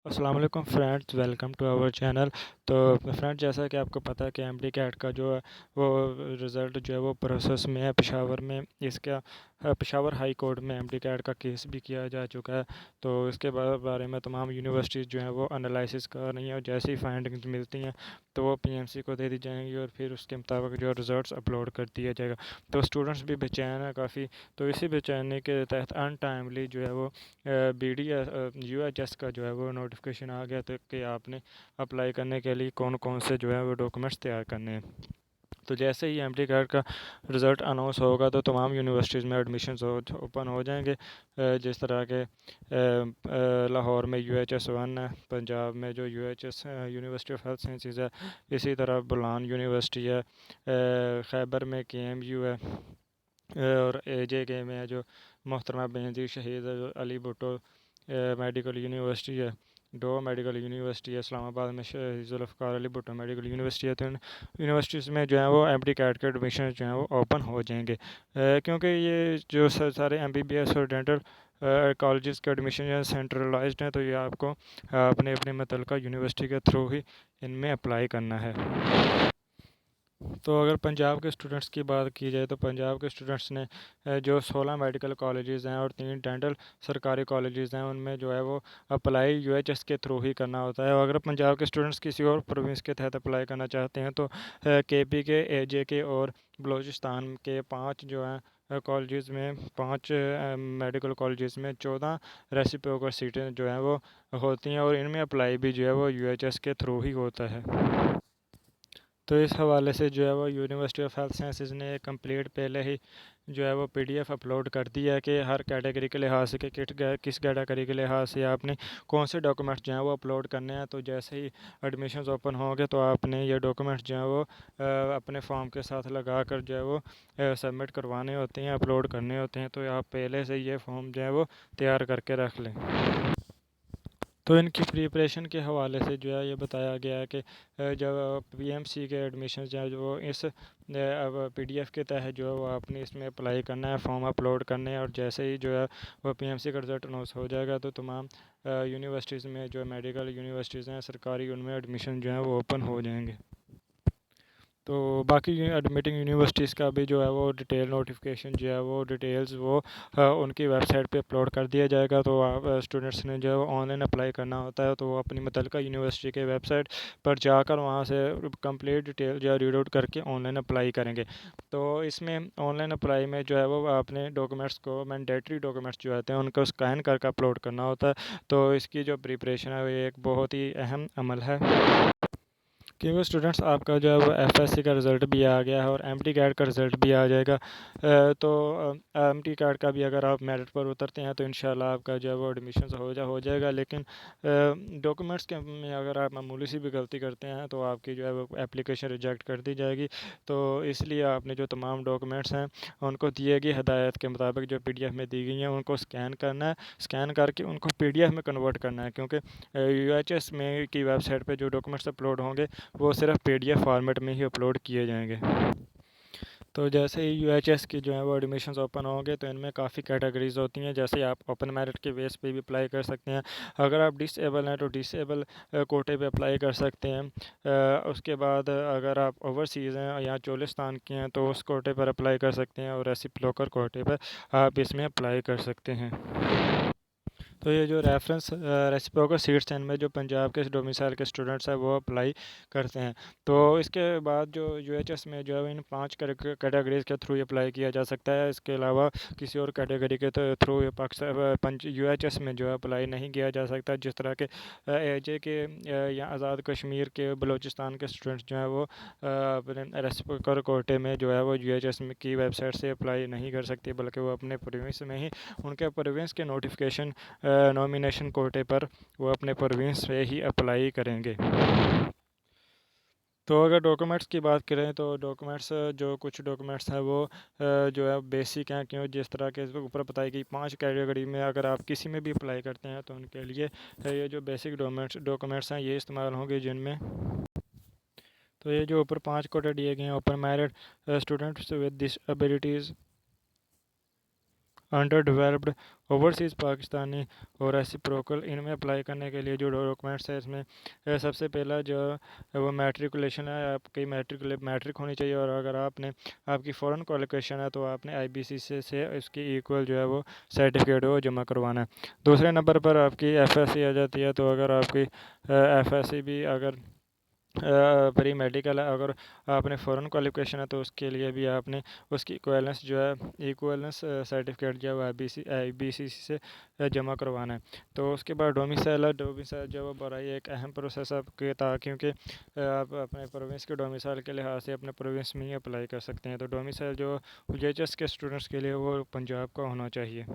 अस्सलाम वालेकुम friends, welcome to our channel. तो फ्रेंड्स, जैसा कि आपको पता है कि एमडी कैट का जो है वो रिज़ल्ट जो है वो प्रोसेस में है पेशावर में। इसका पेशावर हाई कोर्ट में एमडी कैट का केस भी किया जा चुका है। तो इसके बारे में तमाम यूनिवर्सिटीज़ जो हैं वो एनालिसिस कर रही हैं और जैसी फाइंडिंग्स मिलती हैं तो वो पीएमसी को दे दी जाएंगी और फिर उसके मुताबिक जो रिज़ल्ट अपलोड कर दिया जाएगा। तो स्टूडेंट्स भी बेचैन है काफ़ी। तो इसी बेचैनी के तहत अनटाइमली जो है वो बी डी यूएचएस का जो है वो नोटिफिकेशन आ गया था कि आपने अप्लाई करने के लिए कौन कौन से जो है वो डॉक्यूमेंट्स तैयार करने हैं। तो जैसे ही एमडी कार्ड का रिज़ल्ट अनाउंस होगा तो तमाम यूनिवर्सिटीज़ में एडमिशन्स ओपन हो जाएंगे। जिस तरह के लाहौर में यूएचएस वन है, पंजाब में जो UHS university of health sciences है, इसी तरह बुलान यूनिवर्सिटी है, खैबर में केएमयू है, और एजेके में है जो मोहतरमा बेनज़ीर शहीद अली भुट्टो मेडिकल यूनिवर्सिटी है, डो मेडिकल यूनिवर्सिटी है, इस्लामाबाद में शहीद ज़ुल्फ़िकार अली भुट्टो मेडिकल यूनिवर्सिटी है। तो इन यूनिवर्सिटीज़ में जो है वो एमडी कैट के एडमिशन जो हैं वो ओपन हो जाएंगे, क्योंकि ये जो सारे एमबीबीएस और डेंटल कॉलेजेस के एडमिशन जो है सेंट्रलाइज्ड हैं। तो ये आपको अपने अपने मुतल्लिका यूनिवर्सिटी के थ्रू ही इनमें अप्लाई करना है। तो अगर पंजाब के स्टूडेंट्स की बात की जाए तो पंजाब के स्टूडेंट्स ने जो 16 मेडिकल कॉलेजेस हैं और 3 डेंटल सरकारी कॉलेजेस हैं उनमें जो है वो अप्लाई यूएचएस के थ्रू ही करना होता है। और अगर पंजाब के स्टूडेंट्स किसी और प्रोविंस के तहत अप्लाई करना चाहते हैं तो केपी के, एजे के और बलूचिस्तान के 5 जो हैं कॉलेजेस में, 5 मेडिकल कॉलेजेस में 14 रेसिप्रोकल सीटें जो हैं वो होती हैं और इनमें अप्लाई भी जो है वो यूएचएस के थ्रू ही होता है। तो इस हवाले से जो है वो यूनिवर्सिटी ऑफ हेल्थ साइंसेज ने कंप्लीट पहले ही जो है वो पीडीएफ अपलोड कर दिया है कि हर कैटेगरी के लिहाज से कि किस कैटेगरी के लिहाज से आपने कौन से डॉक्यूमेंट्स जो हैं वो अपलोड करने हैं। तो जैसे ही एडमिशन्स ओपन होंगे तो आपने ये डॉक्यूमेंट्स जो हैं वो अपने फॉर्म के साथ लगा कर जो है वो सबमिट करवाने होते हैं, अपलोड करने होते हैं। तो आप पहले से ये फॉर्म जो है वो तैयार करके रख लें। तो इनकी प्रिपरेशन के हवाले से जो है ये बताया गया है कि जब पीएमसी के एडमिशन जो है वो इस अब पीडीएफ के तहत जो है वो आपने इसमें अप्लाई करना है, फॉर्म अपलोड करने हैं। और जैसे ही जो है वो पीएमसी का रिज़ल्ट अनाउंस हो जाएगा तो तमाम यूनिवर्सिटीज़ में जो मेडिकल यूनिवर्सिटीज़ हैं सरकारी, उनमें एडमिशन जो है वो ओपन हो जाएंगे। तो बाकी एडमिटिंग यूनिवर्सिटीज़ का भी जो है वो डिटेल नोटिफिकेशन जो है वो डिटेल्स वो उनकी वेबसाइट पे अपलोड कर दिया जाएगा। तो आप स्टूडेंट्स ने जो है ऑनलाइन अप्लाई करना होता है तो वो अपनी मुतल्लिका यूनिवर्सिटी के वेबसाइट पर जाकर वहाँ से कंप्लीट डिटेल जो है रीड आउट करके ऑनलाइन अप्लाई करेंगे। तो इसमें ऑनलाइन अप्लाई में जो है वो अपने डॉक्यूमेंट्स को, मैंडेटरी डॉक्यूमेंट्स जो होते हैं उनको स्कैन करके अपलोड करना होता है। तो इसकी जो प्रिपरेशन है वो एक बहुत ही अहम अमल है, क्योंकि स्टूडेंट्स आपका जो है वो एफएससी का रिज़ल्ट भी आ गया है और एमटी कैट का रिज़ल्ट भी आ जाएगा। तो एमटी कैट का भी अगर आप मेरिट पर उतरते हैं तो इंशाल्लाह आपका जो है वो एडमिशन हो जाएगा। लेकिन डॉक्यूमेंट्स के में अगर आप मामूली सी भी गलती करते हैं तो आपकी जो है वो एप्लीकेशन रिजेक्ट कर दी जाएगी। तो इसलिए आपने जो तमाम डॉक्यूमेंट्स हैं उनको दिए गई हदायत के मुताबिक जो पीडीएफ में दी गई हैं उनको स्कैन करना है, स्कैन करके उनको पीडीएफ में कन्वर्ट करना है। क्योंकि यूएचएस में की वेबसाइट पे जो डॉक्यूमेंट्स अपलोड होंगे वो सिर्फ पीडीएफ फॉर्मेट में ही अपलोड किए जाएंगे। तो जैसे ही यूएचएस की जो है वो एडमिशन्स ओपन होंगे तो इनमें काफ़ी कैटेगरीज़ होती हैं। जैसे आप ओपन मेरिट के बेस पे भी अप्लाई कर सकते हैं। अगर आप डिसेबल हैं तो डिसेबल कोटे पे अप्लाई कर सकते हैं। उसके बाद अगर आप ओवरसीज़ हैं या चोलिस्तान के हैं तो उस कोटे पर अप्लाई कर सकते हैं और रेसिप्रोकल कोटे पर आप इसमें अप्लाई कर सकते हैं। तो ये जो रेफरेंस रेसिप्रोकल सीट्स हैं इनमें जो पंजाब के डोमिसाइल के स्टूडेंट्स हैं वो अप्लाई करते हैं। तो इसके बाद जो यूएचएस में जो है इन 5 कैटेगरीज के थ्रू अप्लाई किया जा सकता है। इसके अलावा किसी और कैटेगरी के थ्रू पाकिस्तान यूएचएस में जो है अप्लाई नहीं किया जा सकता। जिस तरह के एजे के या आज़ाद कश्मीर के, बलूचिस्तान के स्टूडेंट्स जो हैं वो अपने रेसिप्रोकल कोटे में जो है वो यूएचएस की वेबसाइट से अप्लाई नहीं कर सकते, बल्कि वो अपने प्रोविंस में ही उनके प्रोविंस के नोटिफिकेशन नॉमिनेशन कोटे पर वो अपने प्रोविंस से ही अप्लाई करेंगे। तो अगर डॉक्यूमेंट्स की बात करें तो डॉक्यूमेंट्स जो कुछ डॉक्यूमेंट्स हैं वो जो है बेसिक हैं। क्यों, जिस तरह के ऊपर बताई गई 5 कैटेगरी में अगर आप किसी में भी अप्लाई करते हैं तो उनके लिए ये जो बेसिक डॉक्यूमेंट्स हैं ये इस्तेमाल होंगे। जिनमें तो ये जो ऊपर 5 कोटे दिए गए हैं, open merit students with disabilities, under developed overseas Pakistani और रेसिप्रोकल, इनमें अप्लाई करने के लिए जो डॉक्यूमेंट्स है इसमें सबसे पहला जो वो मैट्रिकुलेशन है, आपकी मैट्रिक होनी चाहिए। और अगर आपकी फ़ॉरेन क्वालिफिकेशन है तो आपने आईबीसी से इसकी इक्वल जो है वो सर्टिफिकेट वो जमा करवाना है। दूसरे नंबर पर आपकी एफएससी आ जाती है। तो अगर आपकी एफएससी भी अगर प्री मेडिकल है, अगर आपने फ़ॉरेन क्वालिफिकेशन है तो उसके लिए भी आपने उसकी इक्वलेंस जो है इक्वलेंस सर्टिफिकेट जो है वो आईबीसी से जमा करवाना है। तो उसके बाद डोमिसाइल जो है वो बड़ा ही एक अहम प्रोसेस है आपके क्योंकि आप अपने प्रोविंस के डोमिसाइल के लिहाज से अपने प्रोविंस में ही अप्लाई कर सकते हैं। तो डोमिसाइल जो जेएचएस के स्टूडेंट्स के लिए वो पंजाब का होना चाहिए।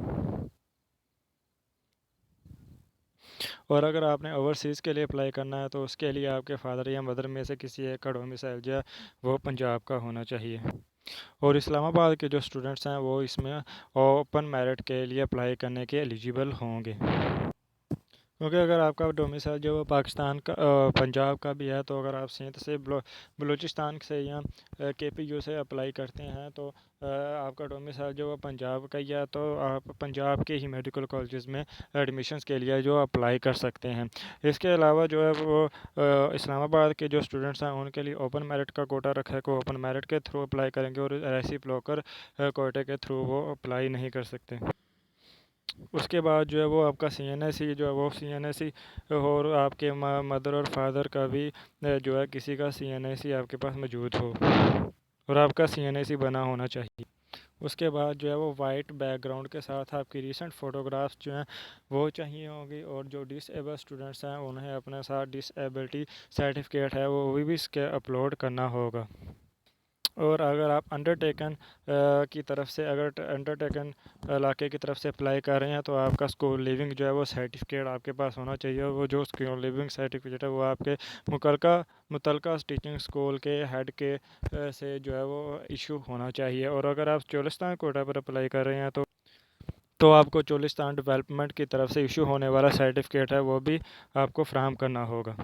और अगर आपने ओवरसीज़ के लिए अप्लाई करना है तो उसके लिए आपके फादर या मदर में से किसी एक का डोमिसाइल जो है वो पंजाब का होना चाहिए। और इस्लामाबाद के जो स्टूडेंट्स हैं वो इसमें ओपन मेरिट के लिए अप्लाई करने के एलिजिबल होंगे। क्योंकि अगर आपका डोमिसाइल जो वो पाकिस्तान का पंजाब का भी है, तो अगर आप सिंध से बलूचिस्तान से या केपीयू से अप्लाई करते हैं तो आपका डोमिसाइल जो वो पंजाब का ही है, तो आप पंजाब के ही मेडिकल कॉलेजेस में एडमिशन्स के लिए जो अप्लाई कर सकते हैं। इसके अलावा जो है वो इस्लामाबाद के जो स्टूडेंट्स हैं उनके लिए ओपन मेरिट का कोटा रखा है को ओपन मेरिट के थ्रू अप्लाई करेंगे और रेसिप्रोकल कोटे के थ्रू वो अप्लाई नहीं कर सकते। उसके बाद जो है वो आपका सीएनएसी जो है वो सीएनएसी और आपके मदर और फादर का भी जो है किसी का सीएनएसी आपके पास मौजूद हो और आपका सीएनएसी बना होना चाहिए। उसके बाद जो है वो वाइट बैकग्राउंड के साथ आपकी रीसेंट फ़ोटोग्राफ्स जो हैं वो चाहिए होंगी। और जो डिसेबल स्टूडेंट्स हैं उन्हें अपने साथ डिसेबिलिटी सर्टिफिकेट है वो भी इसके अपलोड करना होगा। और अगर आप अंडरटेकन की तरफ से अगर अंडरटेकन इलाके की तरफ से अप्लाई कर रहे हैं तो आपका स्कूल लिविंग जो है वो सर्टिफिकेट आपके पास होना चाहिए। और वो जो स्कूल लिविंग सर्टिफिकेट है वो आपके मुतलका टीचिंग स्कूल के हेड के से जो है वो इशू होना चाहिए। और अगर आप चोलिस्तान कोटा पर अप्लाई कर रहे हैं तो आपको चोलिस्तान डेवलपमेंट की तरफ से इशू होने वाला सर्टिफिकेट है वो भी आपको फ्राहम करना होगा।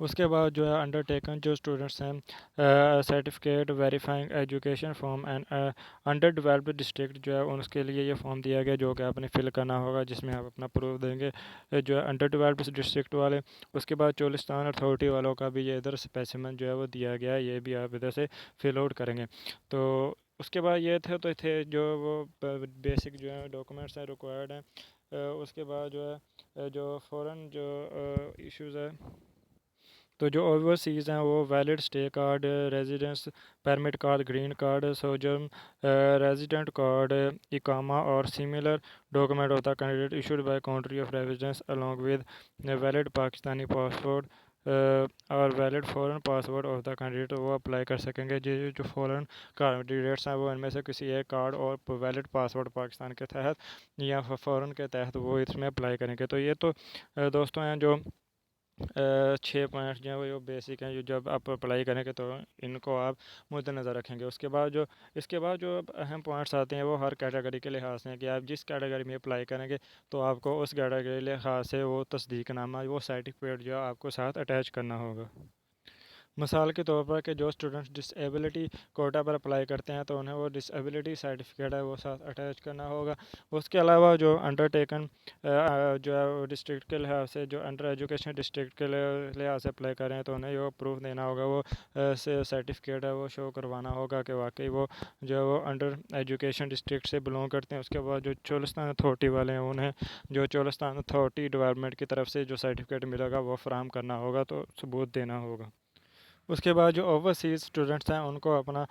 उसके बाद जो है अंडरटेकन जो स्टूडेंट्स हैं certificate verifying education form and under developed district जो है उसके लिए ये फॉर्म दिया गया जो कि आपने फिल करना होगा, जिसमें आप अपना प्रूफ देंगे जो है अंडर डेवलप्ड डिस्ट्रिक्ट वाले। उसके बाद चोलिस्तान अथॉरिटी वालों का भी ये इधर स्पेसिमेन जो है वो दिया गया है, ये भी आप इधर से फिल आउट करेंगे। तो उसके बाद ये थे जो वो बेसिक जो है डॉक्यूमेंट्स हैं रिक्वायर्ड हैं। उसके बाद जो है जो फ़ॉरेन जो इश्यूज़ है, तो जो ओवरसीज़ हैं वो valid stay card, residence permit card, green card, sojourn resident card, इकामा और similar document of the candidate issued by country of residence along with valid Pakistani passport और valid foreign passport of the candidate वो apply कर सकेंगे। जो foreign candidates हैं वो इनमें से किसी एक कार्ड और वैलिड पासपोर्ट पाकिस्तान के तहत या फ़ॉरेन के तहत वो इसमें अप्लाई करेंगे। तो ये तो दोस्तों हैं जो 6 पॉइंट्स जो हैं वो बेसिक हैं जो जब आप अप्लाई करेंगे तो इनको आप मद्देनज़र रखेंगे। इसके बाद जो अब अहम पॉइंट्स आते हैं वो हर कैटेगरी के लिहाज से हैं कि आप जिस कैटेगरी में अप्लाई करेंगे तो आपको उस कैटेगरी के लिहाज से वो तस्दीकनामा वो सर्टिफिकेट जो आपको साथ अटैच करना होगा। मिसाल के तौर पर कि जो स्टूडेंट्स डिसेबिलिटी कोटा पर अप्लाई करते हैं तो उन्हें वो डिसेबिलिटी सर्टिफिकेट है वो साथ अटैच करना होगा। उसके अलावा जो अंडरटेकन जो है डिस्ट्रिक्ट के लिहाज से जो अंडर एजुकेशन डिस्ट्रिक्ट के लिहाज से अप्लाई कर रहे हैं तो उन्हें वो प्रूफ देना होगा, वो सर्टिफिकेट है वो शो करवाना होगा कि वाकई वो जो है वो अंडर एजुकेशन डिस्ट्रिक्ट से बिलोंग करते हैं। उसके बाद जो चोलिस्तान अथॉरिटी वाले हैं उन्हें जो चोलिस्तान अथॉरिटी डेवलपमेंट की तरफ से जो सर्टिफिकेट मिलेगा वो फ्राहम करना होगा, तो सबूत देना होगा। उसके बाद जो ओवरसीज़ स्टूडेंट्स हैं उनको अपना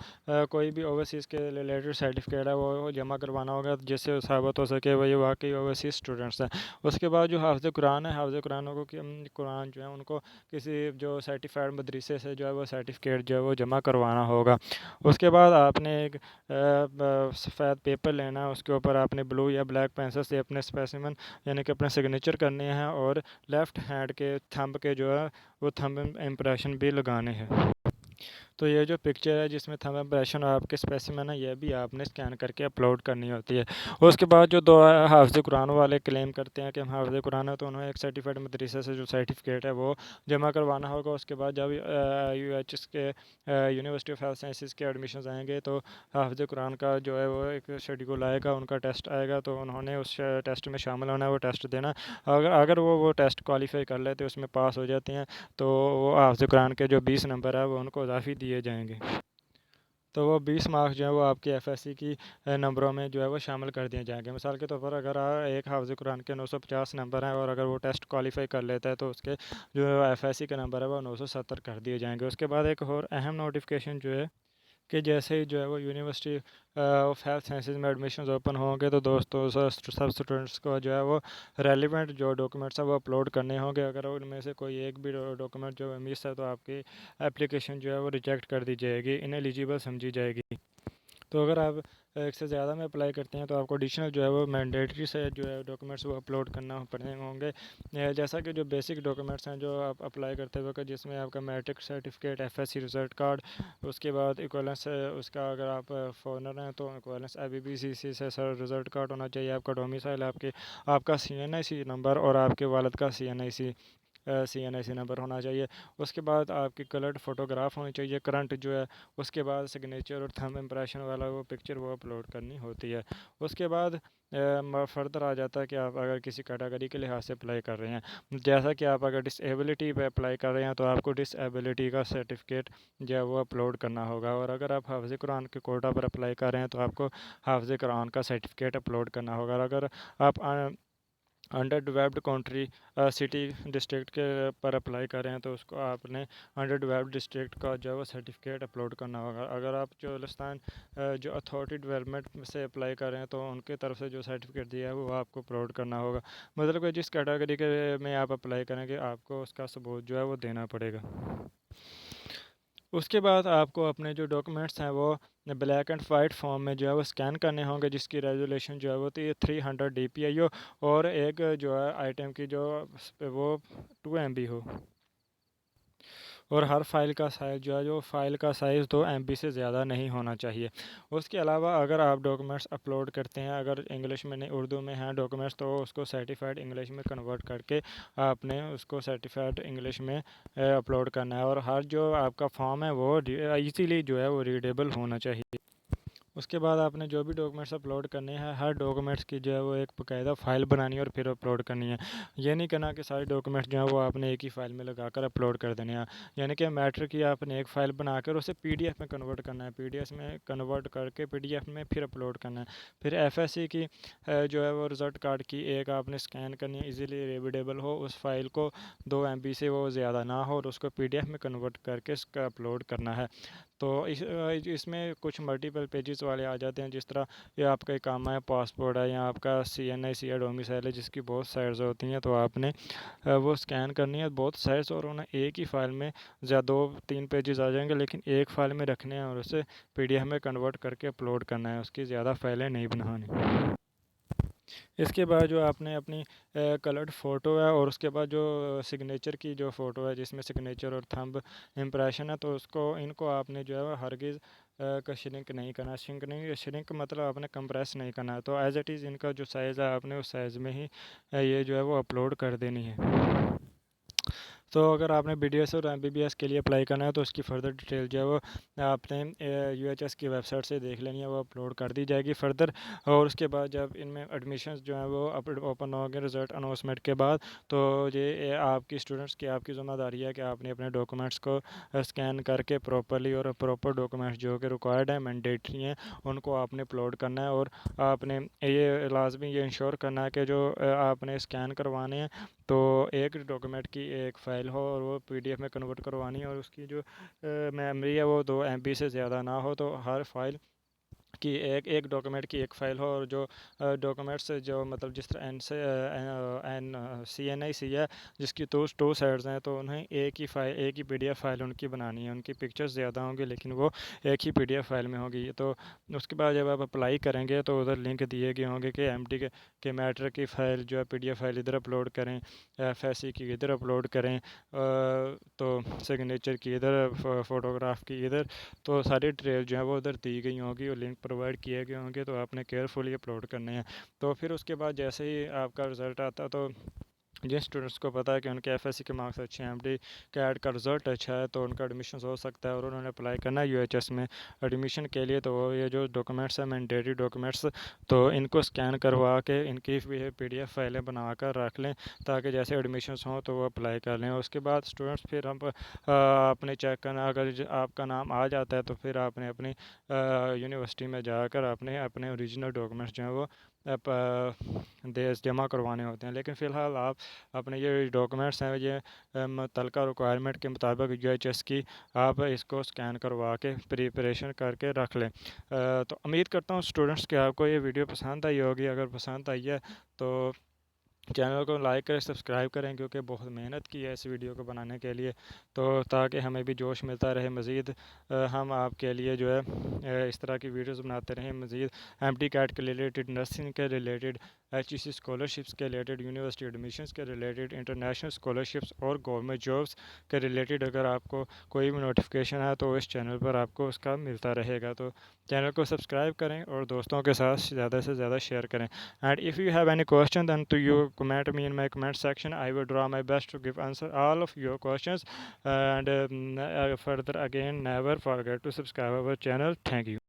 कोई भी ओवरसीज़ के रिलेटेड सर्टिफिकेट है वो जमा करवाना होगा जिससे साबित हो सके वही वाकई ओवरसीज़ स्टूडेंट्स हैं। उसके बाद जो हाफ़िज़ कुरान है, हाफ़िज़ कुरान को कुरान जो है उनको किसी जो सर्टिफाइड मदरसे से जो है वो सर्टिफिकेट जो है वो जमा करवाना होगा। उसके बाद आपने एक सफ़ेद पेपर लेना है, उसके ऊपर आपने ब्लू या ब्लैक पेंसिल से अपने स्पेसिमेन यानी कि अपने सिग्नेचर करने हैं और लेफ़्ट हैंड के थंब के जो है वो थंब इम्प्रेशन भी लगाने हैं। तो ये जो पिक्चर है जिसमें थंब इम्प्रेशन और आपके स्पेसिमेन है, ये भी आपने स्कैन करके अपलोड करनी होती है। उसके बाद जो दो हाफ़िज़ कुरान वाले क्लेम करते हैं कि हम हाफ़िज़ कुरान है, तो उन्हें एक सर्टिफाइड मदरसे से जो सर्टिफिकेट है वो जमा करवाना होगा। उसके बाद जब UHS के यूनिवर्सिटी ऑफ हेल्थ साइंसेज़ के एडमिशन आएंगे तो हाफ़िज़ कुरान का जो है वो एक शेड्यूल आएगा, उनका टेस्ट आएगा, तो उन्होंने उस टेस्ट में शामिल होना है, वो टेस्ट देना। अगर अगर वो टेस्ट क्वालिफाई कर लेते, उसमें पास हो जाते हैं, तो वो हाफ़िज़ कुरान के जो 20 नंबर है वो उनको इजाफ़ी दिए जाएंगे। तो वो 20 मार्क्स जो है वो आपके एफएससी की नंबरों में जो है वो शामिल कर दिए जाएंगे। मिसाल के तौर पर अगर एक हाफ़िज़ कुरान के 950 नंबर हैं और अगर वो टेस्ट क्वालिफाई कर लेता है, तो उसके जो एफएससी के नंबर है वो 970 कर दिए जाएंगे। उसके बाद एक और अहम नोटिफिकेशन जो है कि जैसे ही जो है वो यूनिवर्सिटी ऑफ हेल्थ साइंसेज में एडमिशन्स ओपन होंगे, तो दोस्तों सब स्टूडेंट्स को जो है वो रेलिवेंट जो डॉक्यूमेंट्स हैं वो अपलोड करने होंगे। अगर उनमें से कोई एक भी डॉक्यूमेंट जो मिस है, तो आपकी एप्लीकेशन जो है वो रिजेक्ट कर दी जाएगी, इनएलिजिबल समझी जाएगी। तो अगर आप एक से ज़्यादा में अप्लाई करते हैं, तो आपको एडिशनल जो है वो मैंडेटरी से जो है डॉक्यूमेंट्स वो अपलोड करना पड़े होंगे। जैसा कि जो बेसिक डॉक्यूमेंट्स हैं जो आप अप्लाई करते वक्त, जिसमें आपका matric certificate, FSc result card, उसके बाद इक्वलेंस उसका अगर आप फॉरनर हैं तो इक्वलेंस IBBCC से सर रिजल्ट कार्ड होना चाहिए, आपका डोमिसाइल, आपका CNIC नंबर और आपके वालिद का CNIC नंबर होना चाहिए। उसके बाद आपकी कलर्ड फ़ोटोग्राफ होनी चाहिए करंट जो है। उसके बाद सिग्नेचर और थंब इम्प्रेशन वाला वो पिक्चर वो अपलोड करनी होती है। उसके बाद फर्दर आ जाता है कि आप अगर किसी कैटेगरी के लिहाज से अप्लाई कर रहे हैं, जैसा कि आप अगर डिसेबिलिटी पे अप्लाई कर रहे हैं, तो आपको डिसेबिलिटी का सर्टिफिकेट जो है वो अपलोड करना होगा। और अगर आप हाफ़िज़ कुरान के कोटा पर अप्लाई कर रहे हैं, तो आपको हाफ़िज़ कुरान का सर्टिफिकेट अपलोड करना होगा। और अगर आप under developed country city district के पर अप्लाई कर रहे हैं, तो उसको आपने अंडर डेवलप्ड डिस्ट्रिक्ट का जो है वो सर्टिफिकेट अपलोड करना होगा। अगर आप बलूचिस्तान जो अथॉरिटी डेवलपमेंट से अप्लाई कर रहे हैं, तो उनके तरफ से जो सर्टिफिकेट दिया है वो आपको अपलोड करना होगा। मतलब कि जिस कैटेगरी के में आप अप्लाई करेंगे, आपको उसका सबूत जो है वो देना पड़ेगा। उसके बाद आपको अपने जो डॉक्यूमेंट्स हैं वो ब्लैक एंड वाइट फॉर्म में जो है वो स्कैन करने होंगे, जिसकी रेजोल्यूशन जो है वो 300 DPI हो, और एक जो है आइटम की जो वो 2 MB हो, और हर फाइल का साइज़ जो है, जो फ़ाइल का साइज़ 2 MB से ज़्यादा नहीं होना चाहिए। उसके अलावा अगर आप डॉक्यूमेंट्स अपलोड करते हैं, अगर इंग्लिश में नहीं उर्दू में हैं डॉक्यूमेंट्स, तो उसको सर्टिफाइड इंग्लिश में कन्वर्ट करके आपने उसको सर्टिफाइड इंग्लिश में अपलोड करना है। और हर जो आपका फॉर्म है वो ईज़िली जो है वो रीडेबल होना चाहिए। उसके बाद आपने जो भी डॉक्यूमेंट्स अपलोड करने हैं, हर डॉक्यूमेंट्स की जो है वो एक बाकायदा फ़ाइल बनानी है और फिर अपलोड करनी है। ये नहीं करना कि सारे डॉक्यूमेंट्स जो हैं वो आपने एक ही फ़ाइल में लगाकर अपलोड कर देने हैं। यानी कि मैटर की आपने एक फ़ाइल बनाकर उसे PDF में कन्वर्ट करना है, PDF में कन्वर्ट करके PDF में फिर अपलोड करना है। फिर FSC की जो है वो रिज़ल्ट कार्ड की एक आपने स्कैन करनी है, ईज़िली रीडेबल हो, उस फाइल को 2 MB से वो ज़्यादा ना हो, और उसको PDF में कन्वर्ट करके इसका अपलोड करना है। तो इसमें कुछ मल्टीपल पेजेस वाले आ जाते हैं, जिस तरह ये आपका इकामा है, पासपोर्ट है, या आपका CNIC है, डोमिसाइल है, जिसकी बहुत साइड्स होती हैं, तो आपने वो स्कैन करनी है बहुत साइड्स, और उन्हें एक ही फ़ाइल में 2-3 पेजेस आ जाएंगे, लेकिन एक फ़ाइल में रखने हैं और उसे PDF में कन्वर्ट करके अपलोड करना है, उसकी ज़्यादा फाइलें नहीं बनानी। इसके बाद जो आपने अपनी कलर्ड फ़ोटो है, और उसके बाद जो सिग्नेचर की जो फ़ोटो है जिसमें सिग्नेचर और थंब इम्प्रेशन है, तो उसको इनको आपने जो है हरगिज़ का श्रिंक नहीं करना। श्रिंक मतलब आपने कंप्रेस नहीं करना है। तो एज़ इट इज़ इनका जो साइज़ है आपने उस साइज़ में ही ये जो है वो अपलोड कर देनी है। तो अगर आपने BDS और MBBS के लिए अप्लाई करना है, तो उसकी फ़र्दर डिटेल जो है वो आपने UHS की वेबसाइट से देख लेनी है, वो अपलोड कर दी जाएगी फ़र्दर। और उसके बाद जब इनमें एडमिशन्स जो हैं वो ओपन होंगे रिज़ल्ट अनाउंसमेंट के बाद, तो ये आपकी स्टूडेंट्स की आपकी ज़िम्मेदारी है कि आपने अपने डॉक्यूमेंट्स को स्कैन करके प्रॉपर्ली और प्रॉपर डॉक्यूमेंट्स जो कि रिक्वायर्ड हैं, मैंडेटरी हैं, उनको आपने अपलोड करना है। और आपने ये लाजमी ये इंश्योर करना है कि जो आपने स्कैन करवाने हैं, तो एक डॉक्यूमेंट की एक फ़ाइल हो और वो PDF में कन्वर्ट करवानी है, और उसकी जो मेमोरी है वो 2 MB से ज़्यादा ना हो। तो हर फाइल कि एक डॉक्यूमेंट की एक फ़ाइल हो और जो डॉक्यूमेंट्स जो मतलब जिस तरह एन से एन सी एन आई सी है जिसकी टू साइड्स हैं, तो उन्हें एक ही पीडीएफ फाइल उनकी बनानी है। उनकी पिक्चर्स ज़्यादा होंगी लेकिन वो एक ही पीडीएफ फाइल में होगी। तो उसके बाद जब आप अप्लाई करेंगे तो उधर लिंक दिए गए होंगे कि एमडी के मैटर की फ़ाइल जो है पीडीएफ फाइल इधर अपलोड करें, एफएससी की इधर अपलोड करें, तो सिग्नेचर की इधर, फ़ोटोग्राफ की इधर, तो सारी डिटेल जो है वो उधर दी गई होंगी और लिंक प्रोवाइड किए गए होंगे। तो आपने केयरफुली अपलोड करने हैं। तो फिर उसके बाद जैसे ही आपका रिज़ल्ट आता तो जिन स्टूडेंट्स को पता है कि उनके एफएससी के मार्क्स अच्छे हैं, एमडी कैट का रिज़ल्ट अच्छा है, तो उनका एडमिशन हो सकता है और उन्होंने अप्लाई करना है यूएचएस में एडमिशन के लिए। तो ये जो डॉक्यूमेंट्स हैं मैंडेटरी डॉक्यूमेंट्स, तो इनको स्कैन करवा के इनकी पीडीएफ फाइलें बना कर रख लें ताकि जैसे एडमिशन हों तो वो अप्लाई कर लें। उसके बाद स्टूडेंट्स फिर हम अपने चेक करना, अगर आपका नाम आ जाता है तो फिर आपने अपनी यूनिवर्सिटी में जाकर अपने अपने ओरिजिनल डॉक्यूमेंट्स जो हैं वो देश जमा करवाने होते हैं। लेकिन फ़िलहाल आप अपने ये डॉक्यूमेंट्स हैं ये मुतल्लिका रिक्वायरमेंट के मुताबिक यूएचएस की आप इसको स्कैन करवा के प्रिपरेशन करके रख लें। तो उम्मीद करता हूँ स्टूडेंट्स कि आपको ये वीडियो पसंद आई होगी। अगर पसंद आई है तो चैनल को लाइक करें, सब्सक्राइब करें, क्योंकि बहुत मेहनत की है इस वीडियो को बनाने के लिए, तो ताकि हमें भी जोश मिलता रहे मज़ीद। हम आपके लिए जो है इस तरह की वीडियोस बनाते रहें मज़ीद, एमडी कैट के रिलेटेड, नर्सिंग के रिलेटेड, एचईसी स्कॉलरशिप्स के रिलेटेड, यूनिवर्सिटी एडमिशन्स के रिलेटेड, इंटरनेशनल स्कॉलरशिप्स और गवर्नमेंट जॉब्स के रिलेटेड अगर आपको कोई भी नोटिफिकेशन है तो इस चैनल पर आपको उसका मिलता रहेगा। तो चैनल को सब्सक्राइब करें और दोस्तों के साथ ज़्यादा से ज़्यादा शेयर करें। And if you have any question then to you comment me in my comment section. I will try my best to give answer all of your questions. And further again, never forget to subscribe our channel. Thank you.